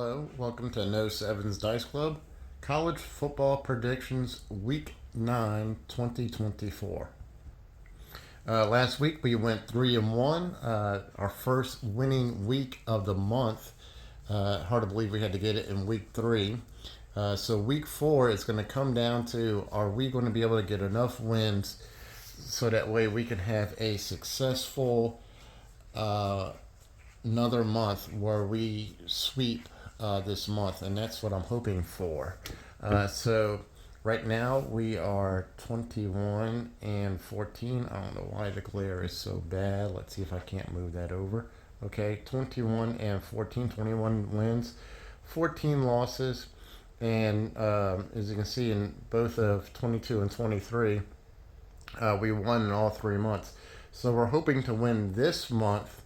Hello, welcome to No Sevens Dice Club. College football predictions week 9, 2024. Last week we went 3 and 1, our first winning week of the month. Hard to believe we had to get it in week 3. So week 4 is going to come down to, are we going to be able to get enough wins so that way we can have a successful another month where we sweep this month, and that's what I'm hoping for. So right now we are 21 and 14. I don't know why the glare is so bad. Let's see if I can't move that over. Okay, 21 and 14, 21 wins, 14 losses, and as you can see in both of 22 and 23, we won in all 3 months. So we're hoping to win this month,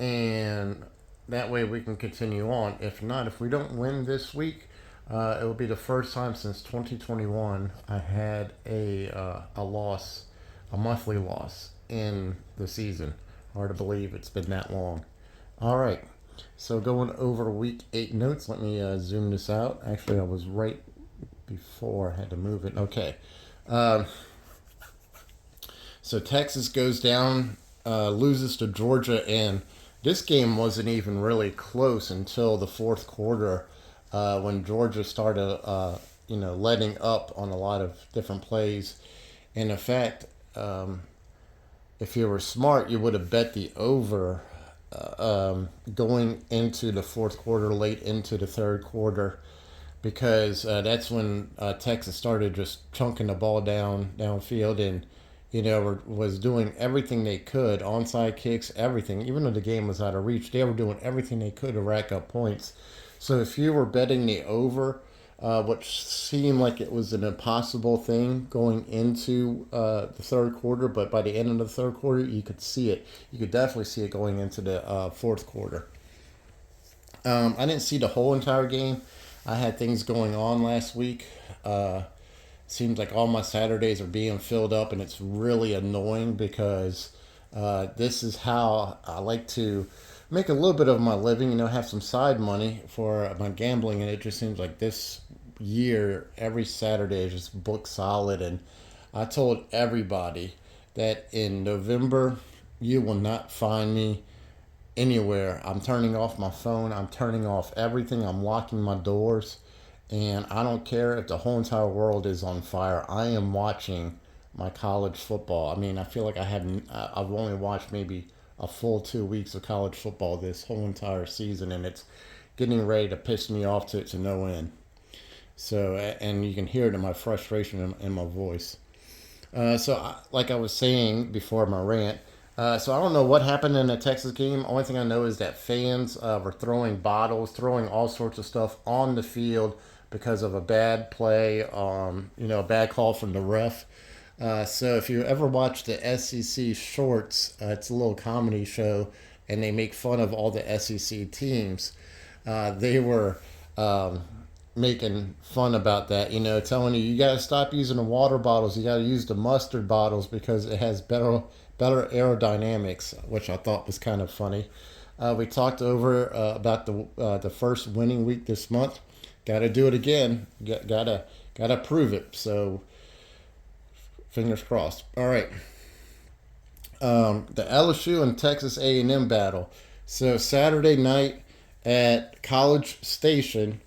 and that way we can continue on. If not, if we don't win this week, it will be the first time since 2021 I had a loss, a monthly loss in the season. Hard to believe it's been that long. All right, so going over week 8 notes. Let me zoom this out. Actually, I was right before I had to move it. Okay. So Texas goes down, loses to Georgia, and this game wasn't even really close until the fourth quarter, when Georgia started, letting up on a lot of different plays. And in fact, if you were smart, you would have bet the over going into the fourth quarter, late into the third quarter, because that's when Texas started just chunking the ball downfield, and was doing everything they could, onside kicks, everything. Even though the game was out of reach, they were doing everything they could to rack up points. So if you were betting the over, which seemed like it was an impossible thing going into the third quarter, but by the end of the third quarter, you could see it. You could definitely see it going into the fourth quarter. I didn't see the whole entire game. I had things going on last week. Seems like all my Saturdays are being filled up, and it's really annoying because this is how I like to make a little bit of my living, have some side money for my gambling, and it just seems like this year, every Saturday is just booked solid, and I told everybody that in November, you will not find me anywhere. I'm turning off my phone, I'm turning off everything, I'm locking my doors. And I don't care if the whole entire world is on fire. I am watching my college football. I mean, I feel like I've only watched maybe a full 2 weeks of college football this whole entire season, and it's getting ready to piss me off to no end. So, and you can hear it in my frustration in my voice. Like I was saying before my rant, so I don't know what happened in the Texas game. Only thing I know is that fans were throwing bottles, throwing all sorts of stuff on the field because of a bad play, a bad call from the ref. So if you ever watch the SEC Shorts, it's a little comedy show, and they make fun of all the SEC teams. They were making fun about that, telling you got to stop using the water bottles, you got to use the mustard bottles because it has better aerodynamics, which I thought was kind of funny. We talked over about the first winning week this month. Got to do it again. Gotta prove it. So fingers crossed. All right. The LSU and Texas A&M battle. So Saturday night at College Station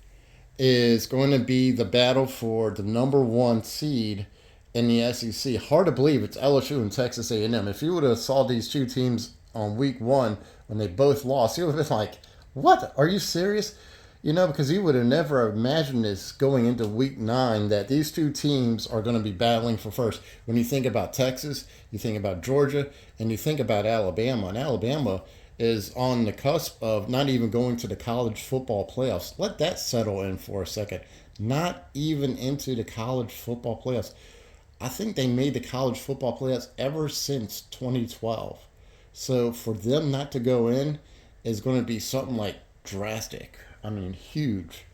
is going to be the battle for the number 1 seed in the SEC. Hard to believe it's LSU and Texas A&M. If you would have saw these two teams on week 1 when they both lost, you would have been like, what? Are you serious? Because you would have never imagined this going into week 9, that these two teams are going to be battling for first. When you think about Texas, you think about Georgia, and you think about Alabama. And Alabama is on the cusp of not even going to the college football playoffs. Let that settle in for a second. Not even into the college football playoffs. I think they made the college football playoffs ever since 2012. So for them not to go in is going to be something like drastic. I mean, huge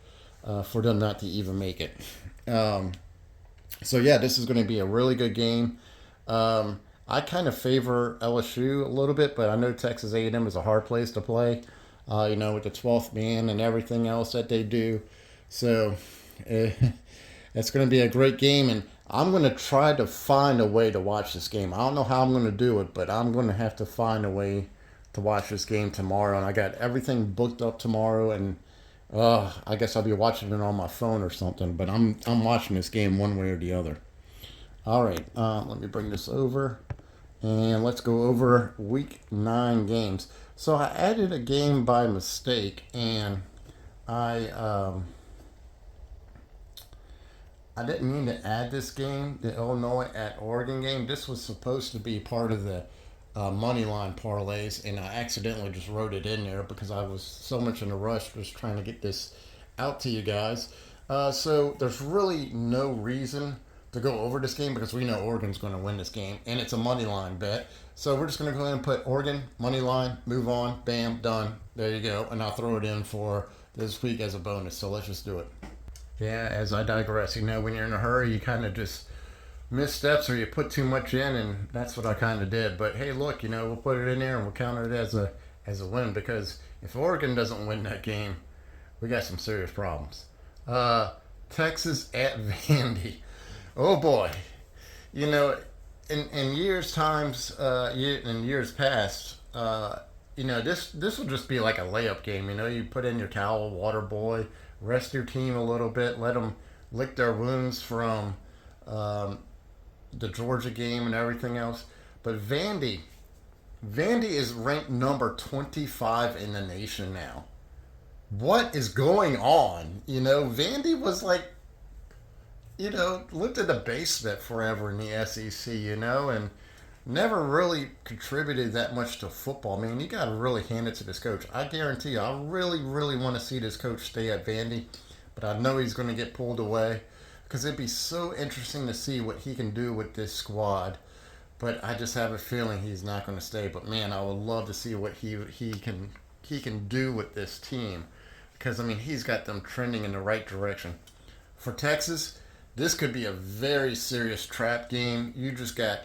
for them not to even make it. This is going to be a really good game. I kind of favor LSU a little bit, but I know Texas A&M is a hard place to play. with the 12th man and everything else that they do. So uh, it's going to be a great game, and I'm going to try to find a way to watch this game. I don't know how I'm going to do it, but I'm going to have to find a way to watch this game tomorrow. And I got everything booked up tomorrow, and I guess I'll be watching it on my phone or something. But I'm watching this game one way or the other. All right, let me bring this over, and let's go over Week 9 games. So I added a game by mistake, and I I didn't mean to add this game, the Illinois at Oregon game. This was supposed to be part of the money line parlays, and I accidentally just wrote it in there because I was so much in a rush just trying to get this out to you guys. So there's really no reason to go over this game because we know Oregon's going to win this game, and it's a money line bet. So we're just going to go ahead and put Oregon money line, move on, bam, done. There you go, and I'll throw it in for this week as a bonus. So let's just do it. Yeah, as I digress, when you're in a hurry, you kind of just missteps or you put too much in, and that's what I kind of did. But hey, look, we'll put it in there and we'll count it as a win because if Oregon doesn't win that game, we got some serious problems. Texas at Vandy. Oh boy, in years times, in years past, this will just be like a layup game. You put in your towel, water boy, rest your team a little bit, let them lick their wounds from um, the Georgia game and everything else. But Vandy is ranked number 25 in the nation now. What is going on? Vandy was like, lived in the basement forever in the SEC, and never really contributed that much to football. I mean, you got to really hand it to this coach. I guarantee you, I really, really want to see this coach stay at Vandy, but I know he's going to get pulled away because it'd be so interesting to see what he can do with this squad. But I just have a feeling he's not going to stay. But man, I would love to see what he can do with this team because I mean he's got them trending in the right direction. For Texas, this could be a very serious trap game. You just got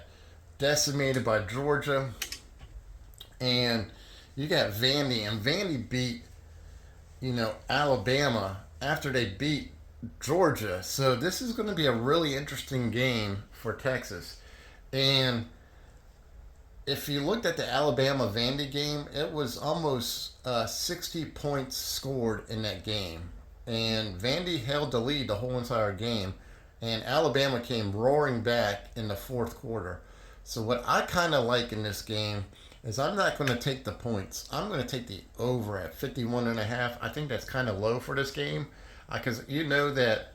decimated by Georgia, and you got Vandy, and Vandy beat Alabama after they beat Georgia. So this is going to be a really interesting game for Texas. And if you looked at the Alabama Vandy game, it was almost 60 points scored in that game. And Vandy held the lead the whole entire game. And Alabama came roaring back in the fourth quarter. So what I kind of like in this game is I'm not going to take the points. I'm going to take the over at 51.5. I think that's kind of low for this game because you know that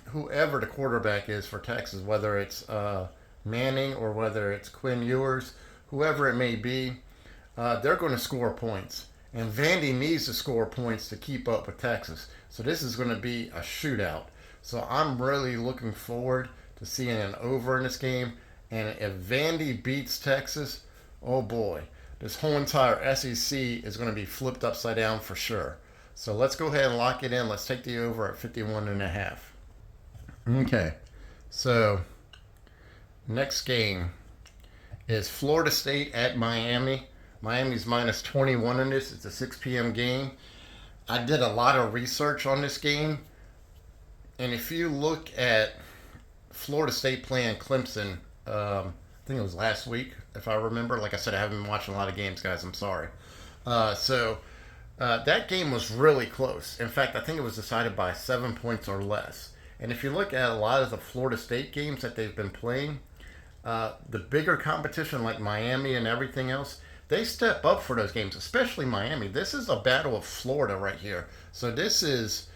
whoever the quarterback is for Texas, whether it's Manning or whether it's Quinn Ewers, whoever it may be, they're going to score points. And Vandy needs to score points to keep up with Texas. So this is going to be a shootout. So I'm really looking forward to seeing an over in this game. And if Vandy beats Texas, oh boy, this whole entire SEC is going to be flipped upside down for sure. So let's go ahead and lock it in. Let's take the over at 51.5. Okay, so next game is Florida State at Miami. Miami's minus 21 in this. It's a 6 p.m. game. I did a lot of research on this game. And if you look at Florida State playing Clemson, I think it was last week, if I remember. Like I said, I haven't been watching a lot of games, guys. I'm sorry. That game was really close. In fact, I think it was decided by 7 points or less. And if you look at a lot of the Florida State games that they've been playing, the bigger competition like Miami and everything else, they step up for those games, especially Miami. This is a battle of Florida right here. So this is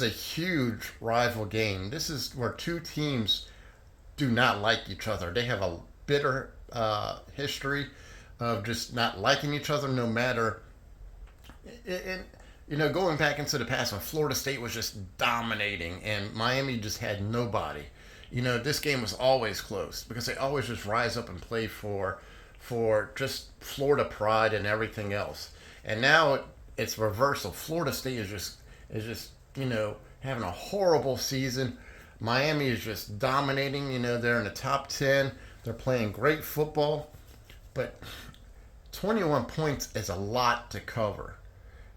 a huge rival game. This is where two teams do not like each other. They have a bitter history of just not liking each other, no matter. And going back into the past when Florida State was just dominating and Miami just had nobody. This game was always close because they always just rise up and play for just Florida pride and everything else. And now it's reversal. Florida State is just having a horrible season. Miami is just dominating. They're in the top 10. They're playing great football, but 21 points is a lot to cover.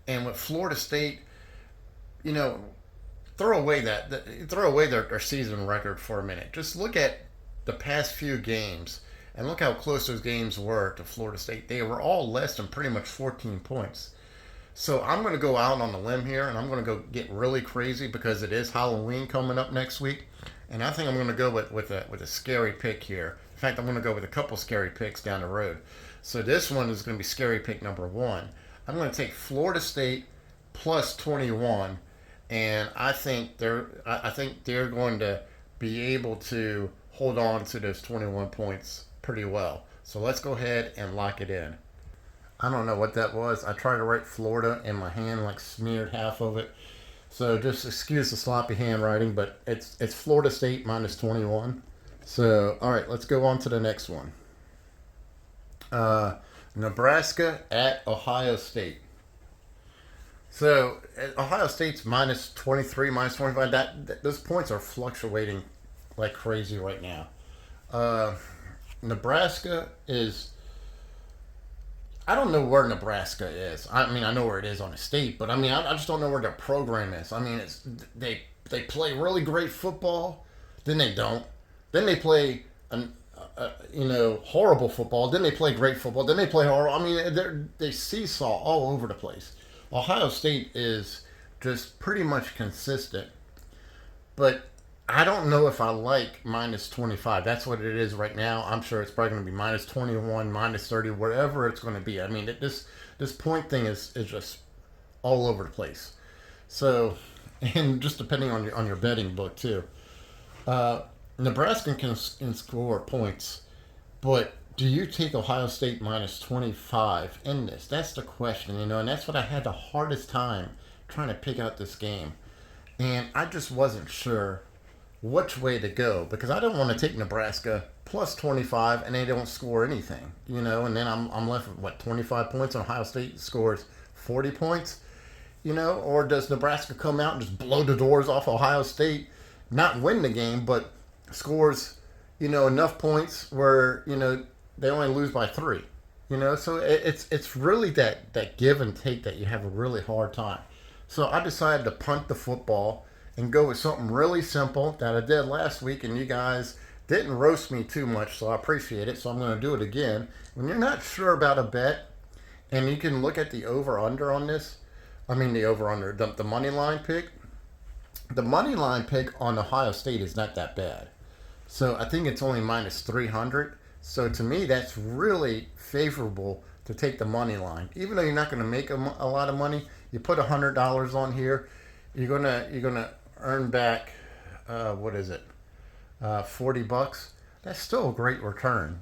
And with Florida State, you know, throw away their season record for a minute. Just look at the past few games and look how close those games were to Florida State. They were all less than pretty much 14 points. So I'm going to go out on the limb here, and I'm going to go get really crazy because it is Halloween coming up next week, and I think I'm going to go with a scary pick here. In fact, I'm going to go with a couple scary picks down the road. So this one is going to be scary pick number one. I'm going to take Florida State plus 21, and I think they're going to be able to hold on to those 21 points pretty well. So let's go ahead and lock it in. I don't know what that was. I tried to write Florida and my hand like smeared half of it. So just excuse the sloppy handwriting, but it's Florida State minus 21. So all right, let's go on to the next one. Uh, Nebraska at Ohio State. So Ohio State's minus 23, minus 25. Those points are fluctuating like crazy right now. Uh, Nebraska is. I don't know where Nebraska is. I mean, I know where it is on the state, but I mean, I just don't know where their program is. I mean, they play really great football, then they don't. Then they play horrible football. Then they play great football. Then they play horrible. I mean, they seesaw all over the place. Ohio State is just pretty much consistent, but I don't know if I like minus 25. That's what it is right now. I'm sure it's probably going to be minus 21, minus 30, whatever it's going to be. I mean, this point thing is just all over the place. So, and just depending on your betting book too. Uh, Nebraska can score points, but do you take Ohio State minus 25 in this? That's the question, and that's what I had the hardest time trying to pick out this game. And I just wasn't sure which way to go because I don't want to take Nebraska plus 25 and they don't score anything, and then I'm left with 25 points and Ohio State scores 40 points, or does Nebraska come out and just blow the doors off Ohio State, not win the game, but scores, enough points where, they only lose by three, so it's really that give and take that you have a really hard time. So I decided to punt the football and go with something really simple that I did last week, and you guys didn't roast me too much, so I appreciate it. So I'm going to do it again. When you're not sure about a bet, and you can look at the over/under on this, I mean the over/under, the money line pick. The money line pick on Ohio State is not that bad. So I think it's only minus 300. So to me, that's really favorable to take the money line. Even though you're not going to make a lot of money, you put $100 on here, you're gonna earn back what is it, $40. That's still a great return,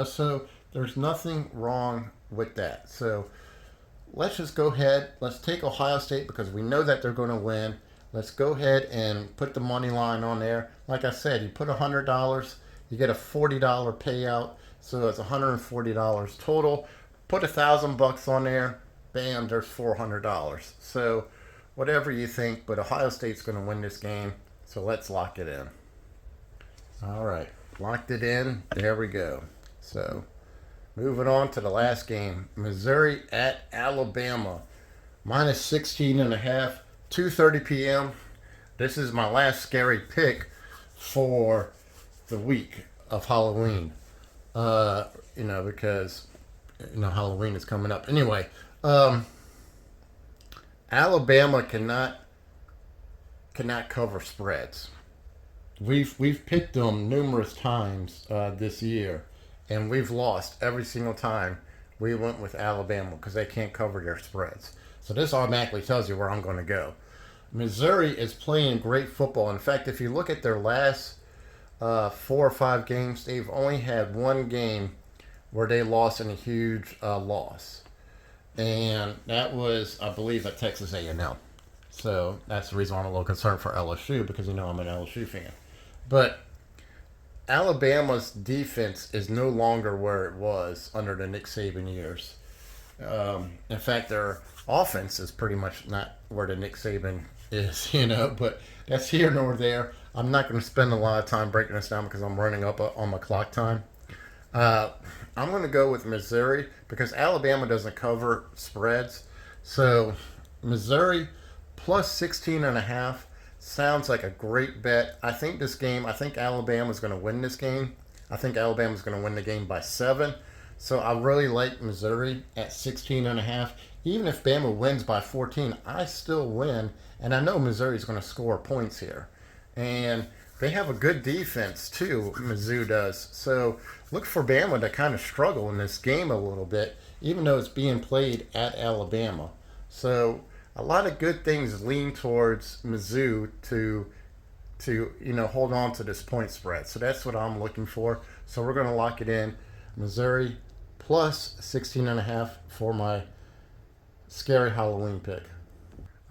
So there's nothing wrong with that. So let's just go ahead. Let's take Ohio State because we know that they're going to win. Let's go ahead and put the money line on there. Like I said, you put $100, you get a $40 payout, so it's $140 total. Put $1,000 on there, bam, there's $400. So whatever you think, but Ohio State's going to win this game, so let's lock it in. All right, locked it in. There we go. So moving on to the last game, Missouri at Alabama, minus 16 and a half. 2:30 p.m. This is my last scary pick for the week of Halloween. Because Halloween is coming up. Anyway, Alabama cannot cover spreads. We've picked them numerous times this year, and we've lost every single time we went with Alabama because they can't cover their spreads. So this automatically tells you where I'm going to go. Missouri is playing great football. In fact, if you look at their last 4 or 5 games, they've only had one game where they lost in a huge loss, and that was, I believe, at Texas A&M. So that's the reason why I'm a little concerned for LSU because I'm an LSU fan. But Alabama's defense is no longer where it was under the Nick Saban years. In fact, their offense is pretty much not where the Nick Saban is, but that's here nor there. I'm not going to spend a lot of time breaking this down because I'm running up on my clock time. I'm going to go with Missouri because Alabama doesn't cover spreads. So Missouri plus 16 and a half sounds like a great bet. I think Alabama's going to win this game. I think Alabama's going to win the game by 7. So I really like Missouri at 16 and a half. Even if Bama wins by 14, I still win. And I know Missouri's going to score points here. And they have a good defense too, Mizzou does. So look for Bama to kind of struggle in this game a little bit, even though it's being played at Alabama. So a lot of good things lean towards Mizzou to hold on to this point spread. So that's what I'm looking for. So we're going to lock it in. Missouri plus 16 and a half for my scary Halloween pick.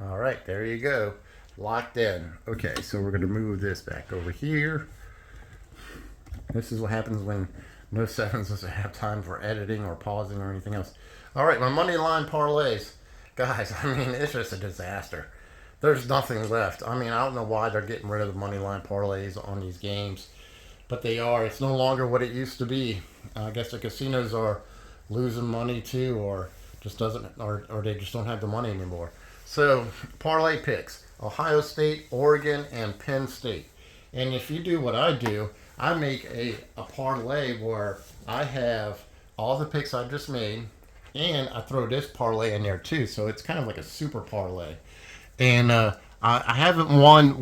All right, there you go. Locked in. Okay, so we're going to move this back over here. This is what happens when no sevens doesn't have time for editing or pausing or anything else. All right, my money line parlays. Guys, I mean, it's just a disaster. There's nothing left. I mean, I don't know why they're getting rid of the money line parlays on these games, but they are. It's no longer what it used to be. I guess the casinos are losing money too, or they just don't have the money anymore. So, parlay picks: Ohio State, Oregon, and Penn State. And if you do what I do, I make a parlay where I have all the picks I just made, and I throw this parlay in there too. So it's kind of like a super parlay. And I haven't won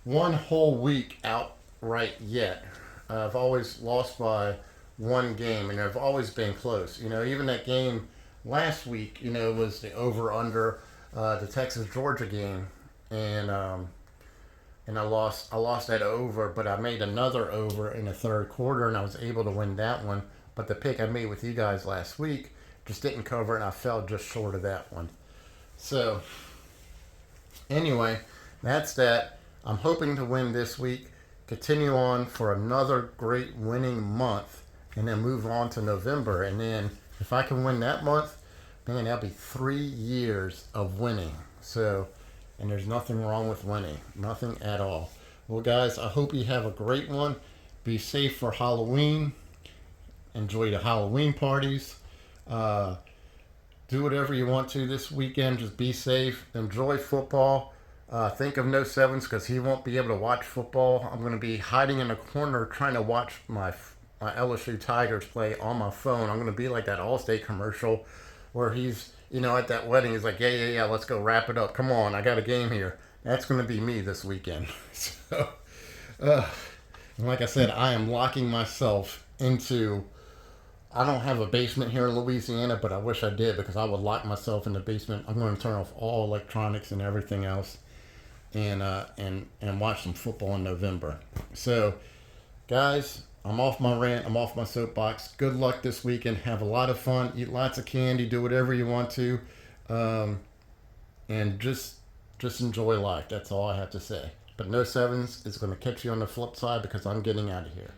one whole week outright yet. I've always lost by one game, and I've always been close. Even that game last week, was the over under the Texas Georgia game, and I lost that over, but I made another over in the third quarter, and I was able to win that one. But the pick I made with you guys last week just didn't cover, and I fell just short of that one. So anyway, that's that. I'm hoping to win this week, continue on for another great winning month, and then move on to November. And then if I can win that month, man, that'll be 3 years of winning. So, and there's nothing wrong with winning. Nothing at all. Well, guys, I hope you have a great one. Be safe for Halloween. Enjoy the Halloween parties. Do whatever you want to this weekend. Just be safe. Enjoy football. Think of No Sevens because he won't be able to watch football. I'm going to be hiding in a corner trying to watch my LSU Tigers play on my phone. I'm going to be like that Allstate commercial where he's, at that wedding. He's like, yeah, let's go wrap it up. Come on, I got a game here. That's going to be me this weekend. So, and like I said, I am locking myself into. I don't have a basement here in Louisiana, but I wish I did because I would lock myself in the basement. I'm going to turn off all electronics and everything else, and watch some football in November. So, guys, I'm off my rant. I'm off my soapbox. Good luck this weekend. Have a lot of fun. Eat lots of candy. Do whatever you want to, and just enjoy life. That's all I have to say. But No Sevens is going to catch you on the flip side because I'm getting out of here.